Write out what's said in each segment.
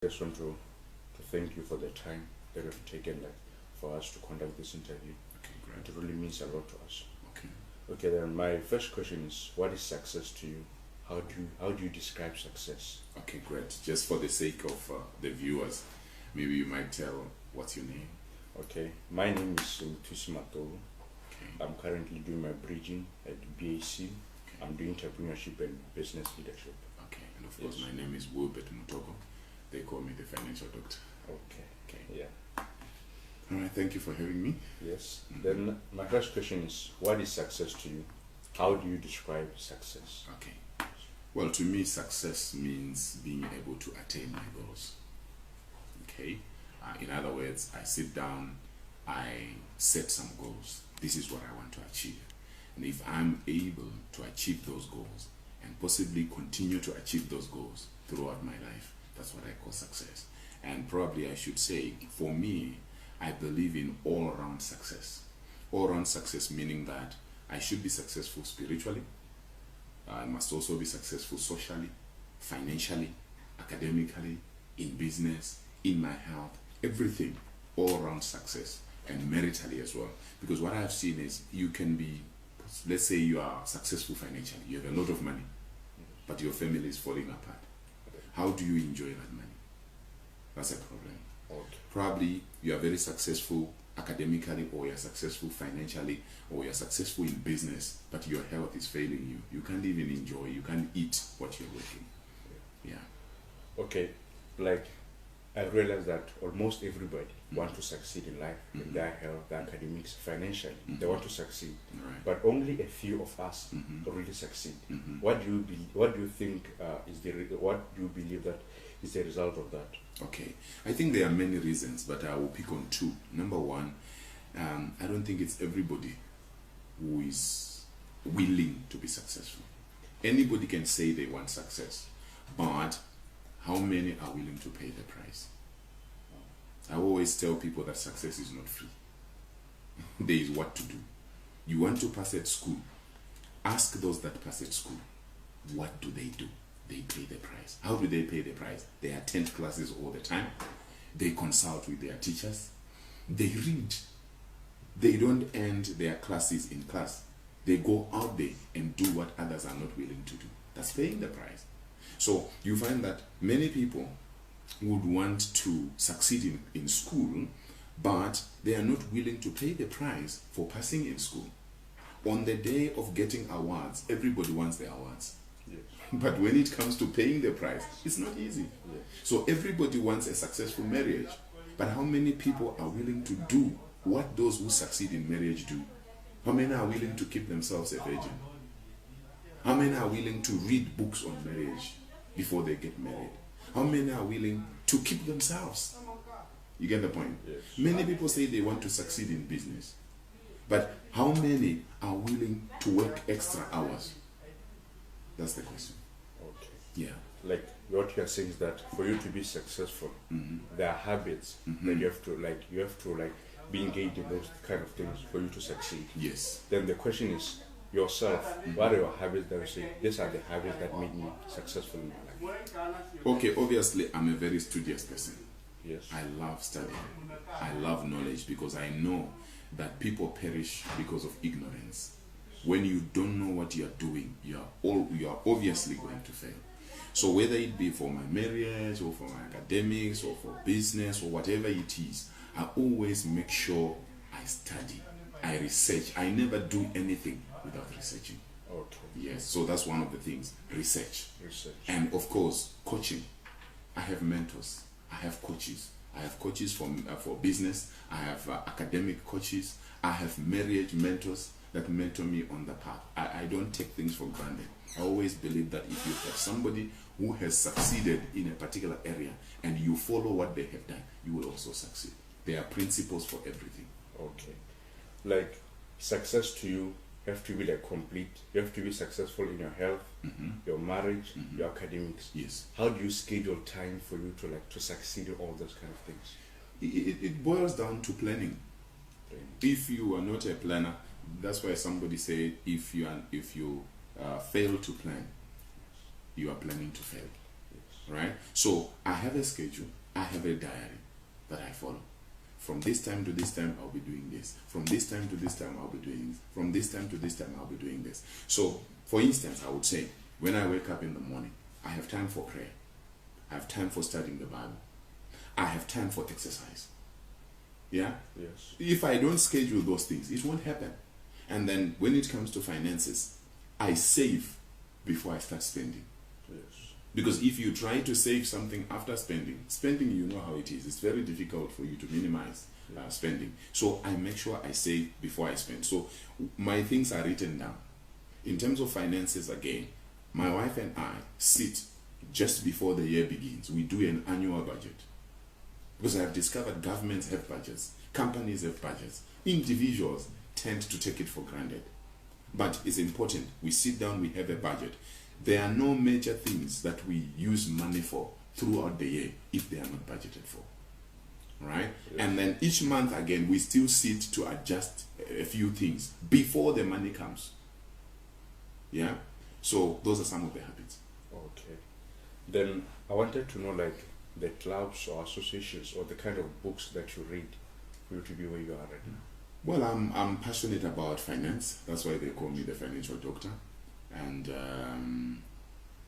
just want to thank you for the time that you've taken for us to conduct this interview. Okay, great. It really means a lot to us. Okay. Okay, then my first question is, what is success to you? How do you describe success? Okay, great. Just for the sake of the viewers, maybe you might tell what's your name. Okay, my name is Mutoko. Okay. I'm currently doing my bridging at BAC. Okay. I'm doing entrepreneurship and business leadership. Okay, and of course, Yes. my name is Wilbert Mutoko. They call me the financial doctor. Okay. Okay. Yeah. All right. Thank you for having me. Yes. Then my first question is, what is success to you? How do you describe success? Okay. Well, to me, success means being able to attain my goals. Okay. In other words, I sit down, I set some goals. This is what I want to achieve. And if I'm able to achieve those goals and possibly continue to achieve those goals throughout my life, that's what I call success. And probably I should say, for me, I believe in all-around success. All-around success meaning that I should be successful spiritually. I must also be successful socially, financially, academically, in business, in my health, everything, all-around success, and maritally as well. Because what I have seen is you can be, let's say you are successful financially, you have a lot of money, but your family is falling apart. How do you enjoy that money? That's a problem. Okay. Probably you are very successful academically, or you're successful financially, or you're successful in business, but your health is failing you. You can't even enjoy, you can't eat what you're working. Yeah. Okay, like I realize that almost everybody want to succeed in life, in their health, their academics, financially. They want to succeed, Right. but only a few of us really succeed. What do you what do you think what do you believe that is the result of that? Okay, I think there are many reasons, but I will pick on two. Number one, I don't think it's everybody who is willing to be successful. Anybody can say they want success, but how many are willing to pay the price? I always tell people that success is not free. There is what to do. You want to pass at school, ask those that pass at school, what do? They pay the price. How do they pay the price? They attend classes all the time. They consult with their teachers. They read. They don't end their classes in class. They go out there and do what others are not willing to do. That's paying the price. So you find that many people would want to succeed in school, but they are not willing to pay the price for passing in school. On the day of getting awards, everybody wants the awards. Yes. But when it comes to paying the price, it's not easy. Yes. So everybody wants a successful marriage. But how many people are willing to do what those who succeed in marriage do? How many are willing to keep themselves a virgin? How many are willing to read books on marriage before they get married? How many are willing to keep themselves? You get the point? Yes. Many people say they want to succeed in business. But how many are willing to work extra hours? That's the question. Okay. Yeah. Like what you are saying is that for you to be successful, there are habits that you have to be engaged in those kind of things for you to succeed. Yes. Then the question is yourself, what are your habits that you say, these are the habits that made me successful in my life? Okay, obviously I'm a very studious person. Yes. I love studying. I love knowledge because I know that people perish because of ignorance. When you don't know what you are doing, you are obviously going to fail. So whether it be for my marriage or for my academics or for business or whatever it is, I always make sure I study, I research. I never do anything without researching. Okay. Yes, so that's one of the things, research. Research. And of course, coaching. I have mentors. I have coaches. I have coaches for business. I have academic coaches. I have marriage mentors that mentor me on the path. I don't take things for granted. I always believe that if you have somebody who has succeeded in a particular area and you follow what they have done, you will also succeed. There are principles for everything. Okay. Like success to you have to be like complete. You have to be successful in your health, your marriage, your academics. Yes. How do you schedule time for you to succeed in all those kind of things? It boils down to planning. If you are not a planner, that's why somebody said if you fail to plan, you are planning to fail. right? So I have a schedule, I have a diary that I follow. From this time to this time, I'll be doing this. From this time to this time, I'll be doing this. From this time to this time, I'll be doing this. So, for instance, I would say, when I wake up in the morning, I have time for prayer. I have time for studying the Bible. I have time for exercise. Yeah? Yes. If I don't schedule those things, it won't happen. And then when it comes to finances, I save before I start spending. Yes. Because if you try to save something after spending, you know how it is. It's very difficult for you to minimize spending. So I make sure I save before I spend. So my things are written down. In terms of finances, again, my wife and I sit just before the year begins. We do an annual budget. Because I have discovered governments have budgets, companies have budgets, individuals tend to take it for granted. But it's important. We sit down, we have a budget. There are no major things that we use money for throughout the year if they are not budgeted for. Right? Yes. And then each month again, we still sit to adjust a few things before the money comes. Yeah? So those are some of the habits. Okay. Then I wanted to know, like, the clubs or associations or the kind of books that you read for you to be where you are right now. Well, I'm passionate about finance. That's why they call me the financial doctor. And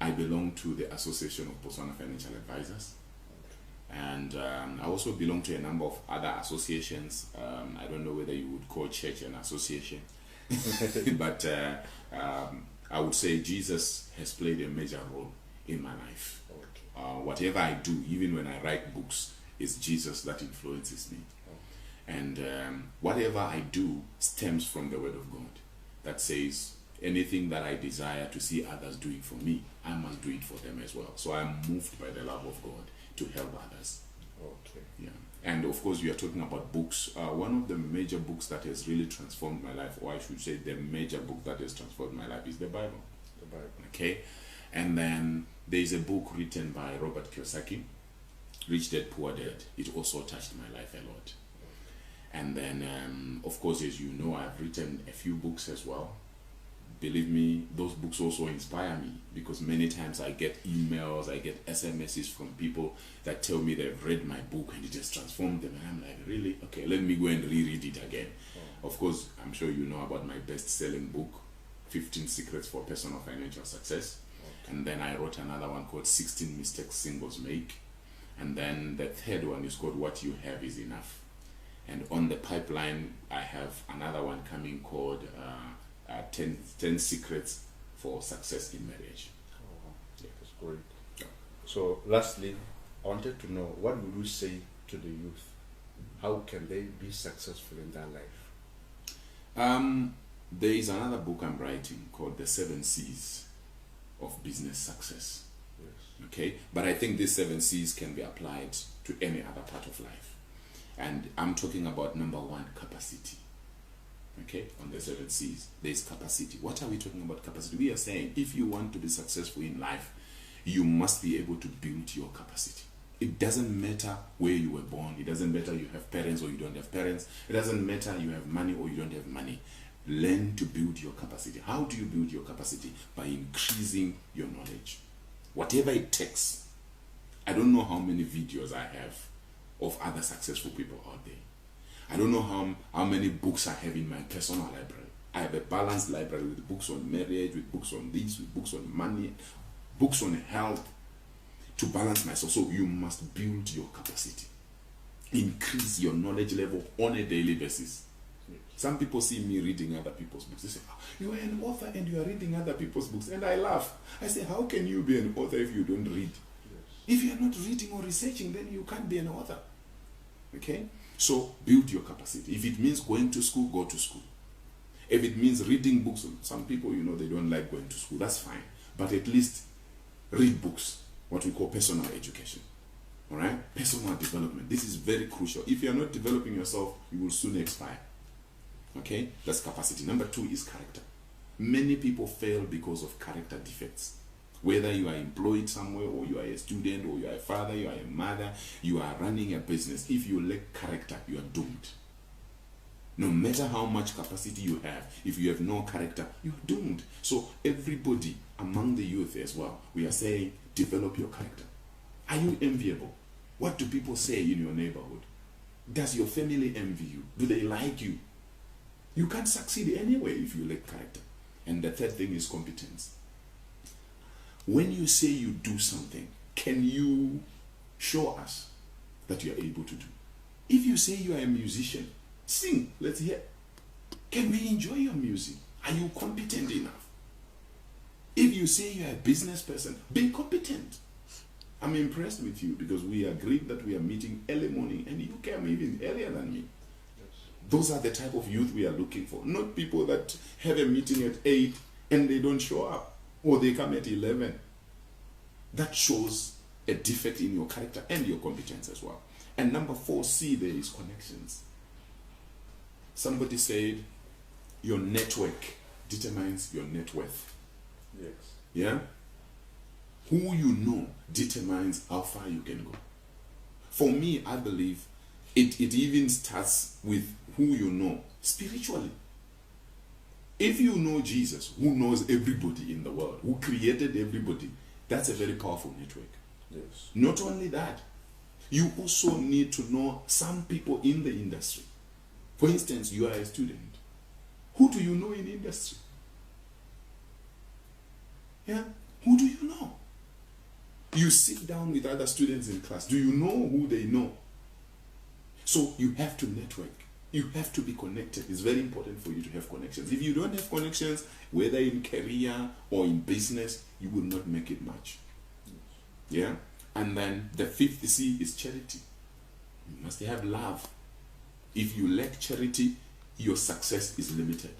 I belong to the Association of Botswana Financial Advisors. And I also belong to a number of other associations. I don't know whether you would call church an association. But I would say Jesus has played a major role in my life. Okay. Whatever I do, even when I write books, it's Jesus that influences me. Okay. And whatever I do stems from the Word of God that says, anything that I desire to see others doing for me, I must do it for them as well. So I'm moved by the love of God to help others. Okay. Yeah. And of course, we are talking about books. One of the major books that has really transformed my life, or I should say the major book that has transformed my life, is the Bible. The Bible. Okay. And then there is a book written by Robert Kiyosaki, Rich Dad, Poor Dad. It also touched my life a lot. And then, of course, as you know, I've written a few books as well. Believe me, those books also inspire me, because many times I get emails, I get SMSs from people that tell me they've read my book and it has transformed them. And I'm like, really? Okay, let me go and reread it again. Oh. Of course, I'm sure you know about my best-selling book, 15 Secrets for Personal Financial Success. Okay. And then I wrote another one called 16 Mistakes Singles Make. And then the third one is called What You Have Is Enough. And on the pipeline, I have another one coming called 10 Secrets for Success in Marriage. Oh, yeah, that's great. Yeah. So lastly, I wanted to know, what would you say to the youth? How can they be successful in their life? There is another book I'm writing called The 7 C's of Business Success. Yes. Okay, but I think these 7 C's can be applied to any other part of life. And I'm talking about number 1, capacity. Okay, on the 7 C's, there's capacity. What are we talking about capacity? We are saying if you want to be successful in life, you must be able to build your capacity. It doesn't matter where you were born. It doesn't matter you have parents or you don't have parents. It doesn't matter you have money or you don't have money. Learn to build your capacity. How do you build your capacity? By increasing your knowledge. Whatever it takes. I don't know how many videos I have of other successful people out there. I don't know how many books I have in my personal library. I have a balanced library with books on marriage, with books on this, with books on money, books on health, to balance myself. So you must build your capacity. Increase your knowledge level on a daily basis. Yes. Some people see me reading other people's books. They say, oh, you are an author and you are reading other people's books. And I laugh. I say, how can you be an author if you don't read? Yes. If you are not reading or researching, then you can't be an author. Okay? So build your capacity. If it means going to school, go to school. If it means reading books, some people, they don't like going to school. That's fine. But at least read books, what we call personal education. All right? Personal development. This is very crucial. If you're not developing yourself, you will soon expire. Okay? That's capacity. Number 2 is character. Many people fail because of character defects. Whether you are employed somewhere, or you are a student, or you are a father, you are a mother, you are running a business. If you lack character, you are doomed. No matter how much capacity you have, if you have no character, you are doomed. So everybody among the youth as well, we are saying, develop your character. Are you enviable? What do people say in your neighborhood? Does your family envy you? Do they like you? You can't succeed anyway if you lack character. And the third thing is competence. When you say you do something, can you show us that you are able to do? If you say you are a musician, sing, let's hear. Can we enjoy your music? Are you competent enough? If you say you are a business person, be competent. I'm impressed with you because we agreed that we are meeting early morning and you came even earlier than me. Those are the type of youth we are looking for. Not people that have a meeting at 8 and they don't show up, or they come at 11. That shows a defect in your character and your competence as well. And number 4C there is connections. Somebody said your network determines your net worth. Yes. Yeah? Who you know determines how far you can go. For me, I believe it even starts with who you know spiritually. If you know Jesus, who knows everybody in the world, who created everybody, that's a very powerful network. Yes. Not only that, you also need to know some people in the industry. For instance, you are a student. Who do you know in the industry? Yeah? Who do you know? You sit down with other students in class. Do you know who they know? So you have to network. You have to be connected. It's very important for you to have connections. If you don't have connections, whether in career or in business, you will not make it much. Yeah? And then the 5th C is charity. You must have love. If you lack charity, your success is limited.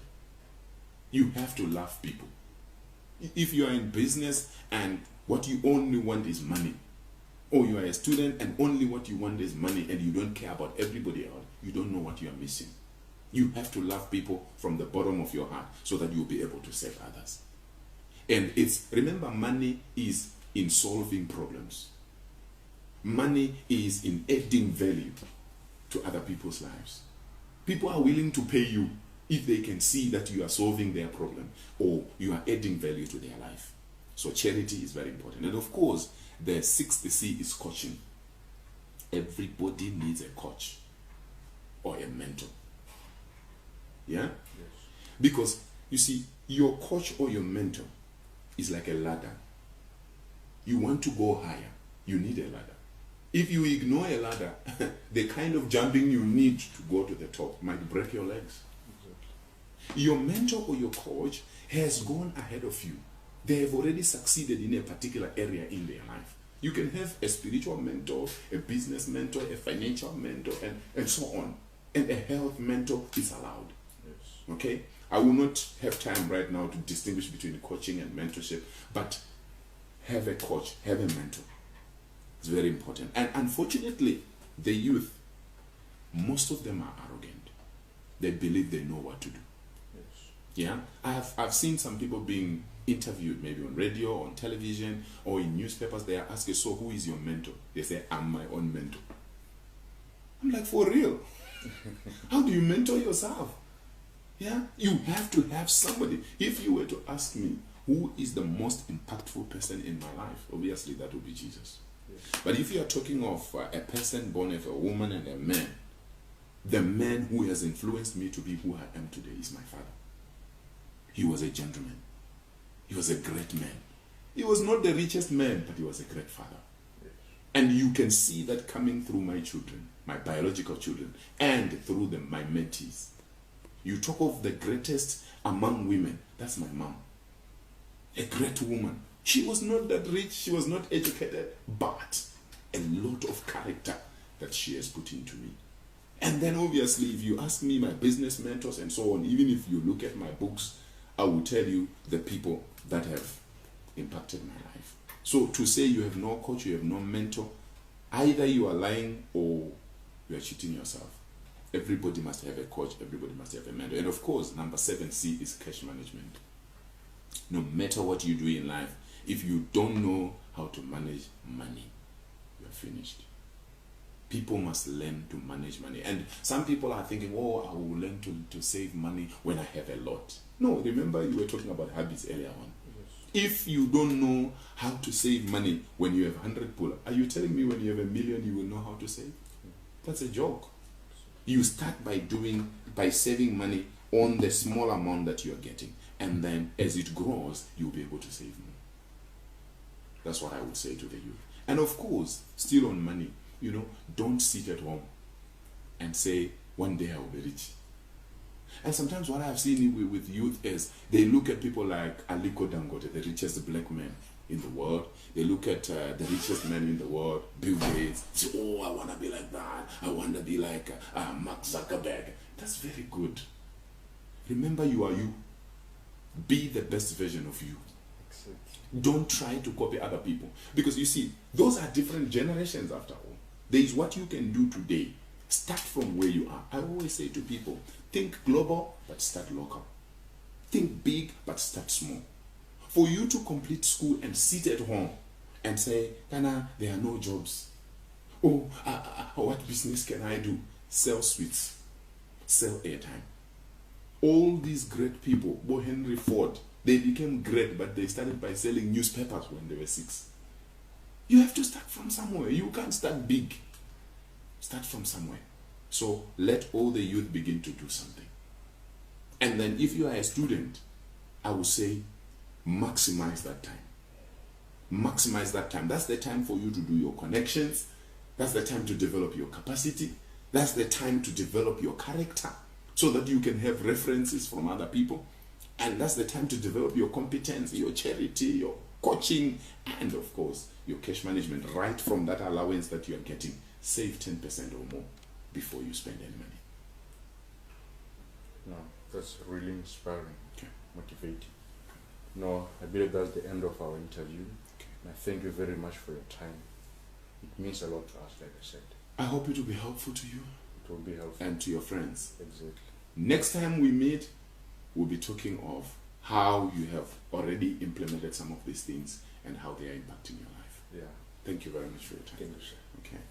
You have to love people. If you are in business and what you only want is money, or you are a student and only what you want is money and you don't care about everybody else, you don't know what you are missing. You have to love people from the bottom of your heart so that you'll be able to save others. And remember, money is in solving problems. Money is in adding value to other people's lives. People are willing to pay you if they can see that you are solving their problem or you are adding value to their life. So charity is very important. And of course, the 6th C is coaching. Everybody needs a coach or a mentor. Yeah? Yes. Because, you see, your coach or your mentor is like a ladder. You want to go higher, you need a ladder. If you ignore a ladder, the kind of jumping you need to go to the top might break your legs. Exactly. Your mentor or your coach has gone ahead of you. They have already succeeded in a particular area in their life. You can have a spiritual mentor, a business mentor, a financial mentor, and so on. And a health mentor is allowed. Yes. Okay? I will not have time right now to distinguish between coaching and mentorship, but have a coach, have a mentor. It's very important. And unfortunately, the youth, most of them are arrogant. They believe they know what to do. Yes. Yeah? I've seen some people being interviewed maybe on radio, or on television, or in newspapers. They are asking, so who is your mentor? They say, I'm my own mentor. I'm like, for real? How do you mentor yourself? Yeah? You have to have somebody. If you were to ask me, who is the most impactful person in my life? Obviously, that would be Jesus. Yes. But if you are talking of a person born of a woman and a man, the man who has influenced me to be who I am today is my father. He was a gentleman. He was a great man. He was not the richest man, but he was a great father. Yes. And you can see that coming through my children, my biological children, and through my mentees. You talk of the greatest among women, that's my mom. A great woman. She was not that rich, she was not educated, but a lot of character that she has put into me. And then obviously, if you ask me my business mentors and so on, even if you look at my books, I will tell you the people that have impacted my life. So to say you have no coach, you have no mentor, either you are lying or you are cheating yourself. Everybody must have a coach, everybody must have a mentor. And of course, number 7C is cash management. No matter what you do in life, if you don't know how to manage money, you are finished. People must learn to manage money. And some people are thinking, oh, I will learn to save money when I have a lot. No, remember you were talking about habits earlier on. Yes. If you don't know how to save money when you have 100 pull, are you telling me when you have 1 million you will know how to save? That's a joke. You start by saving money on the small amount that you are getting, and then as it grows, you'll be able to save more. That's what I would say to the youth. And of course, still on money, don't sit at home and say, one day I will be rich. And sometimes what I've seen with youth is they look at people like Aliko Dangote, the richest black man in the world. They look at the richest man in the world, Bill Gates. Say, oh, I want to be like that. I want to be like Mark Zuckerberg. That's very good. Remember, you are you. Be the best version of you. Don't try to copy other people. Because you see, those are different generations after all. There is what you can do today. Start from where you are. I always say to people, think global, but start local. Think big, but start small. For you to complete school and sit at home and say, Kana, there are no jobs. Oh, what business can I do? Sell sweets. Sell airtime. All these great people, Bo Henry Ford, they became great, but they started by selling newspapers when they were 6. You have to start from somewhere. You can't start big. Start from somewhere. So let all the youth begin to do something. And then if you are a student, I would say maximize that time. Maximize that time. That's the time for you to do your connections. That's the time to develop your capacity. That's the time to develop your character so that you can have references from other people. And that's the time to develop your competence, your charity, your coaching, and of course, your cash management right from that allowance that you are getting. Save 10% or more before you spend any money. No, that's really inspiring, okay. Motivating. No, I believe that's the end of our interview. Okay. And I thank you very much for your time. It means a lot to us, like I said. I hope it will be helpful to you. It will be helpful. And to your friends. Exactly. Next time we meet, we'll be talking of how you have already implemented some of these things and how they are impacting your life. Yeah. Thank you very much for your time. Thank you, sir. Okay.